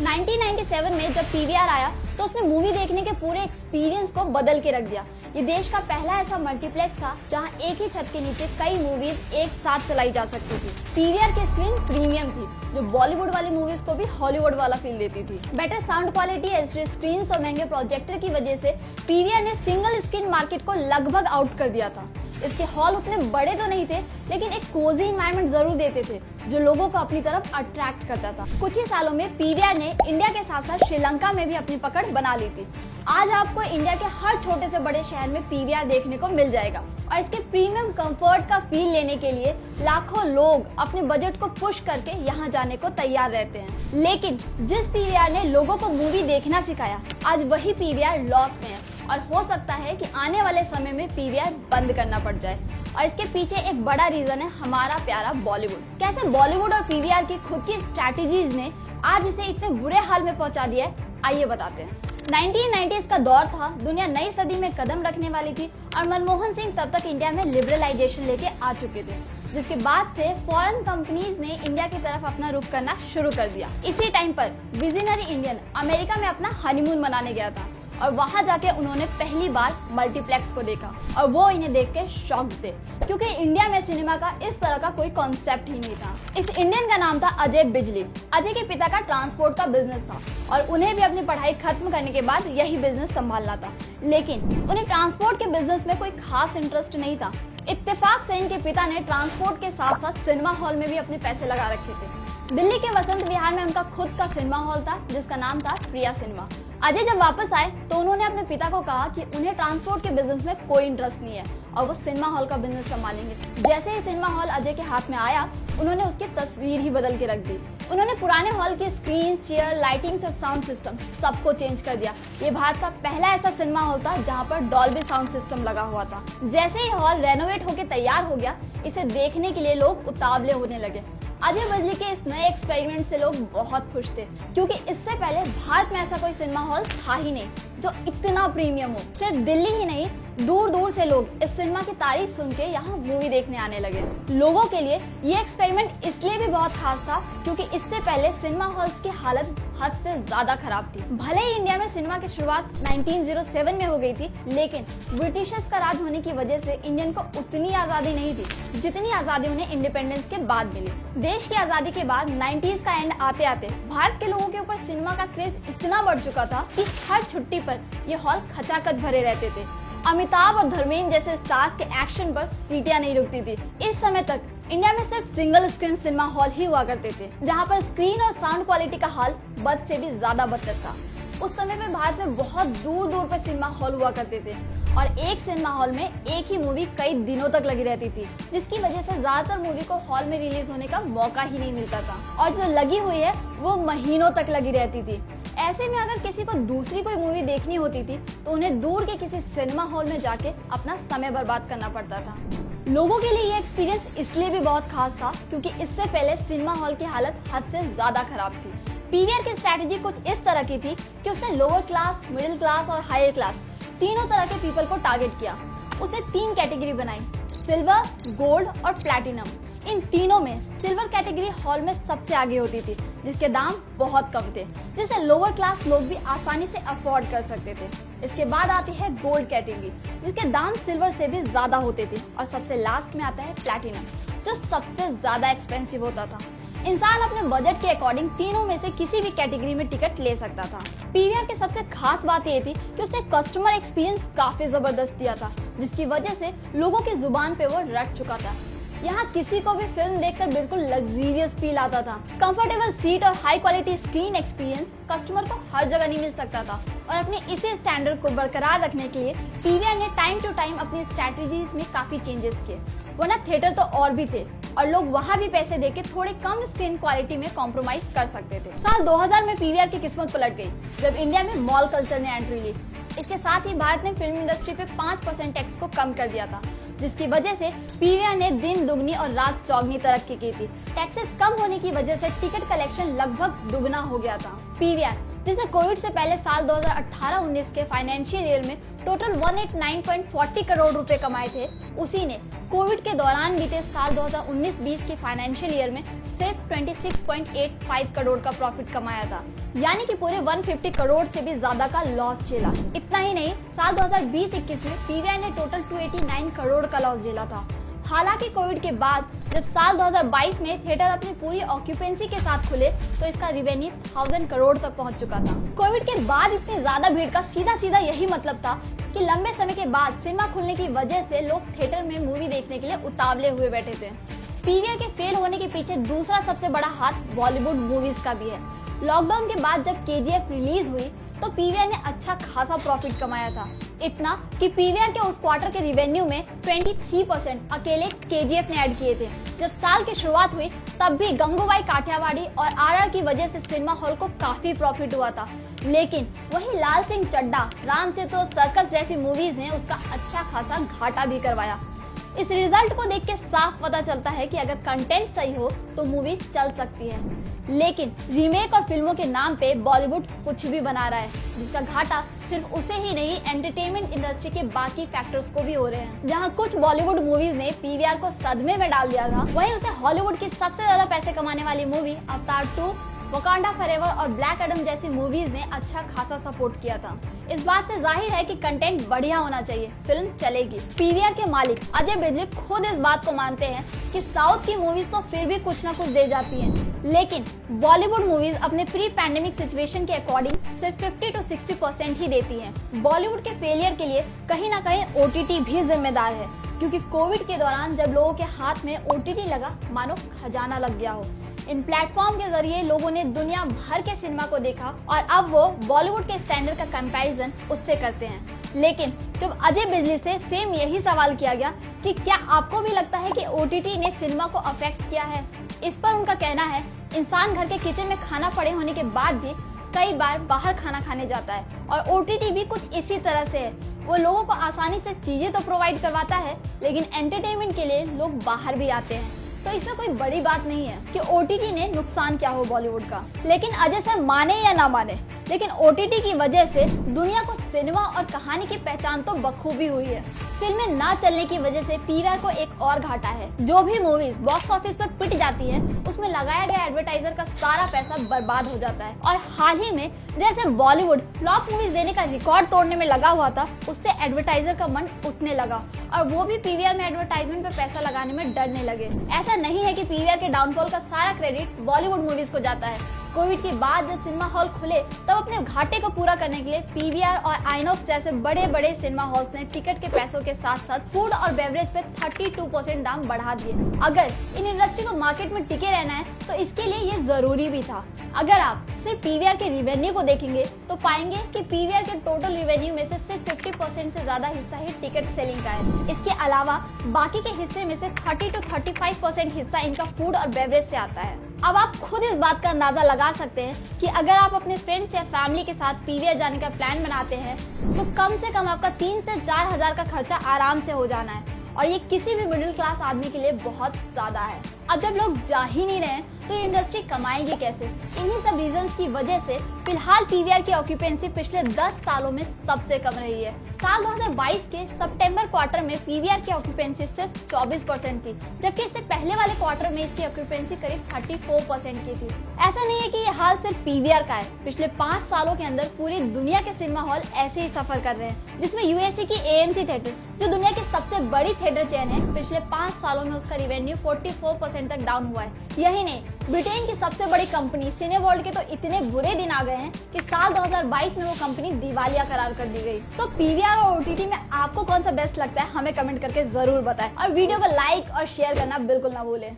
1997 में जब पीवीआर आया तो उसने मूवी देखने के पूरे एक्सपीरियंस को बदल के रख दिया। ये देश का पहला ऐसा मल्टीप्लेक्स था जहां एक ही छत के नीचे कई मूवीज एक साथ चलाई जा सकती थी। पीवीआर की स्क्रीन प्रीमियम थी जो बॉलीवुड वाली मूवीज को भी हॉलीवुड वाला फील देती थी। Better sound quality, HD screen और महंगे प्रोजेक्टर की वजह से पीवीआर ने सिंगल स्क्रीन मार्केट को लगभग आउट कर दिया था। इसके हॉल उतने बड़े तो नहीं थे, लेकिन एक कोजी एनवायरनमेंट जरूर देते थे जो लोगों को अपनी तरफ अट्रैक्ट करता था। कुछ ही सालों में पीवीआर ने इंडिया के साथ साथ श्रीलंका में भी अपनी पकड़ बना ली थी। आज आपको इंडिया के हर छोटे से बड़े शहर में पीवीआर देखने को मिल जाएगा और इसके प्रीमियम कंफर्ट का फील लेने के लिए लाखों लोग अपने बजट को पुश करके यहाँ जाने को तैयार रहते हैं। लेकिन जिस पीवीआर ने लोगों को मूवी देखना सिखाया, आज वही पीवीआर लॉस में है और हो सकता है कि आने वाले समय में पीवीआर बंद करना पड़ जाए। और इसके पीछे एक बड़ा रीजन है हमारा प्यारा बॉलीवुड। कैसे बॉलीवुड और पीवीआर की खुद की स्ट्रैटेजीज ने आज इसे इतने बुरे हाल में पहुंचा दिया है, आइए बताते हैं। 1990s का दौर था, दुनिया नई सदी में कदम रखने वाली थी और मनमोहन सिंह तब तक इंडिया में लिबरलाइजेशन लेके आ चुके थे, जिसके बाद से फॉरेन कंपनीज ने इंडिया की तरफ अपना रुख करना शुरू कर दिया। इसी टाइम पर विजनरी इंडियन अमेरिका में अपना हनीमून मनाने गया था और वहां जाके उन्होंने पहली बार मल्टीप्लेक्स को देखा और वो इन्हें देख के शॉक्ड थे, क्योंकि इंडिया में सिनेमा का इस तरह का कोई कॉन्सेप्ट ही नहीं था। इस इंडियन का नाम था अजय बिजली। अजय के पिता का ट्रांसपोर्ट का बिजनेस था और उन्हें भी अपनी पढ़ाई खत्म करने के बाद यही बिजनेस संभालना था, लेकिन उन्हें ट्रांसपोर्ट के बिजनेस में कोई खास इंटरेस्ट नहीं था। इत्तेफाक से इनके पिता ने ट्रांसपोर्ट के साथ साथ सिनेमा हॉल में भी अपने पैसे लगा रखे थे। दिल्ली के वसंत विहार में उनका खुद का सिनेमा हॉल था जिसका नाम था प्रिया सिनेमा। अजय जब वापस आए तो उन्होंने अपने पिता को कहा कि उन्हें ट्रांसपोर्ट के बिजनेस में कोई इंटरेस्ट नहीं है और वो सिनेमा हॉल का बिजनेस संभालेंगे। जैसे ही सिनेमा हॉल अजय के हाथ में आया, उन्होंने उसकी तस्वीर ही बदल के रख दी। उन्होंने पुराने हॉल की स्क्रीन, चेयर, लाइटिंग्स और साउंड सिस्टम सबको चेंज कर दिया। ये भारत का पहला ऐसा सिनेमा हॉल था जहाँ पर डॉल्बी साउंड सिस्टम लगा हुआ था। जैसे ही हॉल रेनोवेट होकर तैयार हो गया, इसे देखने के लिए लोग उतावले होने लगे। अजय बिजली के इस नए एक्सपेरिमेंट से लोग बहुत खुश थे, क्योंकि इससे पहले भारत में ऐसा कोई सिनेमा हॉल था ही नहीं जो इतना प्रीमियम हो। सिर्फ दिल्ली ही नहीं, दूर दूर से लोग इस सिनेमा की तारीफ सुन के यहाँ मूवी देखने आने लगे। लोगों के लिए ये एक्सपेरिमेंट इसलिए भी बहुत खास था क्योंकि इससे पहले सिनेमा हॉल्स की हालत हद से ज्यादा खराब थी। भले ही इंडिया में सिनेमा की शुरुआत 1907 में हो गई थी, लेकिन ब्रिटिशर्स का राज होने की वजह से इंडियन को उतनी आजादी नहीं थी जितनी आजादी उन्हें इंडिपेंडेंस के बाद मिली। देश की आजादी के बाद 90s का एंड आते आते भारत के लोगों के ऊपर सिनेमा का क्रेज इतना बढ़ चुका था कि हर छुट्टी पर ये हॉल खचाखच भरे रहते थे। अमिताभ और धर्मेंद्र जैसे स्टार्स के एक्शन पर सीटियां नहीं रुकती थी। इस समय तक इंडिया में सिर्फ सिंगल स्क्रीन सिनेमा हॉल ही हुआ करते थे, जहां पर स्क्रीन और साउंड क्वालिटी का हाल बद से भी ज्यादा बदतर था। उस समय पे भारत में बहुत दूर दूर पे सिनेमा हॉल हुआ करते थे और एक सिनेमा हॉल में एक ही मूवी कई दिनों तक लगी रहती थी, जिसकी वजह से ज्यादातर मूवी को हॉल में रिलीज होने का मौका ही नहीं मिलता था और जो लगी हुई है वो महीनों तक लगी रहती थी। ऐसे में अगर किसी को दूसरी कोई मूवी देखनी होती थी तो उन्हें दूर के किसी सिनेमा हॉल में जाके अपना समय बर्बाद करना पड़ता था। लोगों के लिए ये एक्सपीरियंस इसलिए भी बहुत खास था क्योंकि इससे पहले सिनेमा हॉल की हालत हद से ज्यादा खराब थी। पीवीआर की स्ट्रैटेजी कुछ इस तरह की थी कि उसने लोअर क्लास, मिडिल क्लास और हायर क्लास तीनों तरह के पीपल को टारगेट किया। उसने 3 कैटेगरी बनाई, सिल्वर, गोल्ड और प्लैटिनम। इन तीनों में सिल्वर कैटेगरी हॉल में सबसे आगे होती थी, जिसके दाम बहुत कम थे, जिसे लोअर क्लास लोग भी आसानी से अफोर्ड कर सकते थे। इसके बाद आती है गोल्ड कैटेगरी, जिसके दाम सिल्वर से भी ज्यादा होते थे, और सबसे लास्ट में आता है प्लैटिनम, जो सबसे ज्यादा एक्सपेंसिव होता था। इंसान अपने बजट के अकॉर्डिंग तीनों में से किसी भी कैटेगरी में टिकट ले सकता था। पीवीआर की सबसे खास बात ये थी कि उसने कस्टमर एक्सपीरियंस काफी जबरदस्त दिया था, जिसकी वजह से लोगों की जुबान पे वो रट चुका था। यहाँ किसी को भी फिल्म देखकर बिल्कुल लग्जरियस फील आता था। कंफर्टेबल सीट और high quality screen experience customer को हर जगह नहीं मिल सकता था और अपने इसी स्टैंडर्ड को बरकरार रखने के लिए पीवीआर ने टाइम टू टाइम अपनी स्ट्रैटेजीज में काफी चेंजेस किए। वरना थिएटर तो और भी थे और लोग वहाँ भी पैसे देके थोड़ी कम स्क्रीन क्वालिटी में कॉम्प्रोमाइज कर सकते थे। साल 2000 में पीवीआर की किस्मत पलट गई जब इंडिया में मॉल कल्चर ने एंट्री ली। इसके साथ ही भारत ने फिल्म इंडस्ट्री पे 5% टैक्स को कम कर दिया था, जिसकी वजह से पीवीआर ने दिन दुगनी और रात चौगनी तरक्की की थी। टैक्सेस कम होने की वजह से टिकट कलेक्शन लगभग दुगना हो गया था। पीवीआर जिसने कोविड से पहले साल 2018-19 के फाइनेंशियल ईयर में टोटल 189.40 करोड़ रुपए कमाए थे, उसी ने कोविड के दौरान बीते साल 2019-20 के फाइनेंशियल ईयर में सिर्फ 26.85 करोड़ का प्रॉफिट कमाया था, यानी कि पूरे 150 करोड़ से भी ज्यादा का लॉस झेला। इतना ही नहीं, साल 2020-21 में पीवीआर ने टोटल 289 करोड़ का लॉस झेला था। हालांकि कोविड के बाद जब साल 2022 में थिएटर अपनी पूरी ऑक्यूपेंसी के साथ खुले तो इसका रेवेन्यू 1000 करोड़ तक पहुंच चुका था। कोविड के बाद इतनी ज्यादा भीड़ का सीधा यही मतलब था कि लंबे समय के बाद सिनेमा खुलने की वजह से लोग थिएटर में मूवी देखने के लिए उतावले हुए बैठे थे। पीवीआर के फेल होने के पीछे दूसरा सबसे बड़ा हाथ बॉलीवुड मूवीज का भी है। लॉकडाउन के बाद जब केजीएफ रिलीज हुई तो पीवीआर ने अच्छा खासा प्रॉफिट कमाया था, इतना कि पीवीआर के उस क्वार्टर के रिवेन्यू में 23% अकेले केजीएफ ने ऐड किए थे। जब साल की शुरुआत हुई तब भी गंगूबाई काठियावाड़ी और आरआर की वजह से सिनेमा हॉल को काफी प्रॉफिट हुआ था, लेकिन वही लाल सिंह चड्ढा, राम सेतु सर्कस जैसी मूवीज ने उसका अच्छा खासा घाटा भी करवाया। इस रिजल्ट को देख के साफ पता चलता है कि अगर कंटेंट सही हो तो मूवी चल सकती है, लेकिन रीमेक और फिल्मों के नाम पे बॉलीवुड कुछ भी बना रहा है, जिसका घाटा सिर्फ उसे ही नहीं इंटरटेनमेंट इंडस्ट्री के बाकी फैक्टर्स को भी हो रहे हैं। जहां कुछ बॉलीवुड मूवीज ने पीवीआर को सदमे में डाल दिया था, वहीं उसे हॉलीवुड की सबसे ज्यादा पैसे कमाने वाली मूवी अवतार 2, वकांडा फॉरएवर और ब्लैक एडम जैसी मूवीज ने अच्छा खासा सपोर्ट किया था। इस बात से जाहिर है कि कंटेंट बढ़िया होना चाहिए, फिल्म चलेगी। पीवीआर के मालिक अजय बिजली खुद इस बात को मानते हैं कि साउथ की मूवीज तो फिर भी कुछ न कुछ दे जाती हैं, लेकिन बॉलीवुड मूवीज अपने प्री पैंडेमिक सिचुएशन के अकॉर्डिंग सिर्फ 50 to 60% ही देती हैं। बॉलीवुड के फेलियर के लिए कहीं ना कहीं ओटीटी भी जिम्मेदार है, क्योंकि कोविड के दौरान जब लोगों के हाथ में ओटीटी लगा मानो खजाना लग गया हो। इन प्लेटफॉर्म के जरिए लोगों ने दुनिया भर के सिनेमा को देखा और अब वो बॉलीवुड के स्टैंडर्ड का कंपैरिजन उससे करते हैं। लेकिन जब अजय बिजली से सेम यही सवाल किया गया कि क्या आपको भी लगता है कि ओटीटी ने सिनेमा को अफेक्ट किया है, इस पर उनका कहना है, इंसान घर के किचन में खाना पड़े होने के बाद भी कई बार बाहर खाना खाने जाता है और ओटीटी भी कुछ इसी तरह से है। वो लोगों को आसानी से चीजें तो प्रोवाइड करवाता है, लेकिन एंटरटेनमेंट के लिए लोग बाहर भी आते हैं, तो इसमें कोई बड़ी बात नहीं है कि ओटीटी ने नुकसान क्या हो बॉलीवुड का। लेकिन अजय सर माने या ना माने, लेकिन ओटीटी की वजह से दुनिया को सिनेमा और कहानी की पहचान तो बखूबी हुई है। फिल्में ना चलने की वजह से पीवीआर को एक और घाटा है। जो भी मूवीज बॉक्स ऑफिस पर पिट जाती है उसमें लगाया गया एडवर्टाइजर का सारा पैसा बर्बाद हो जाता है। और हाल ही में जैसे बॉलीवुड फ्लॉप मूवीज देने का रिकॉर्ड तोड़ने में लगा हुआ था, उससे एडवर्टाइजर का मन उठने लगा और वो भी पीवीआर में एडवर्टाइजमेंट पे पैसा लगाने में डरने लगे। ऐसा नहीं है कि पीवीआर के डाउनफॉल का सारा क्रेडिट बॉलीवुड मूवीज को जाता है। कोविड के बाद जब सिनेमा हॉल खुले तब अपने घाटे को पूरा करने के लिए पीवीआर और आइनॉक्स जैसे बड़े बड़े सिनेमा हॉल्स ने टिकट के पैसों के साथ साथ फूड और बेवरेज पे 32% दाम बढ़ा दिए। अगर इन इंडस्ट्री को मार्केट में टिके रहना है तो इसके लिए ये जरूरी भी था। अगर आप सिर्फ पीवीआर के रिवेन्यू को देखेंगे तो पाएंगे कि पीवीआर के टोटल रिवेन्यू में से सिर्फ 50% से ज्यादा हिस्सा ही टिकट सेलिंग का है। इसके अलावा बाकी के हिस्से में से 30 to 35% हिस्सा इनका फूड और बेवरेज से आता है। अब आप खुद इस बात का अंदाजा लगा सकते हैं कि अगर आप अपने फ्रेंड्स या फैमिली के साथ पीवीआर जाने का प्लान बनाते हैं तो कम से कम आपका 3 से 4 हजार का खर्चा आराम से हो जाना है, और ये किसी भी मिडिल क्लास आदमी के लिए बहुत ज्यादा है। अब जब लोग जा ही नहीं रहे तो इंडस्ट्री कमाएगी कैसे? इन्हीं सब रीजंस की वजह से फिलहाल पीवीआर की ऑक्यूपेंसी पिछले 10 सालों में सबसे कम रही है। साल 2022 के सितंबर क्वार्टर में पीवीआर की ऑक्यूपेंसी सिर्फ 24% थी, जबकि इससे पहले वाले क्वार्टर में इसकी ऑक्यूपेंसी करीब 34% की थी। ऐसा नहीं है कि ये हाल सिर्फ पीवीआर का है, पिछले 5 सालों के अंदर पूरी दुनिया के सिनेमा हॉल ऐसे ही सफर कर रहे हैं, जिसमें यूएसए की एएमसी थिएटर, जो दुनिया की सबसे बड़ी थिएटर चेन है, पिछले 5 सालों में उसका रिवेन्यू 44% तक डाउन हुआ है। यही नहीं, ब्रिटेन की सबसे बड़ी कंपनी सिनेवर्ल्ड के तो इतने बुरे दिन आ गए हैं कि साल 2022 में वो कंपनी दिवालिया करार कर दी गई। तो पीवीआर और ओटीटी में आपको कौन सा बेस्ट लगता है हमें कमेंट करके जरूर बताएं, और वीडियो को लाइक और शेयर करना बिल्कुल ना भूलें।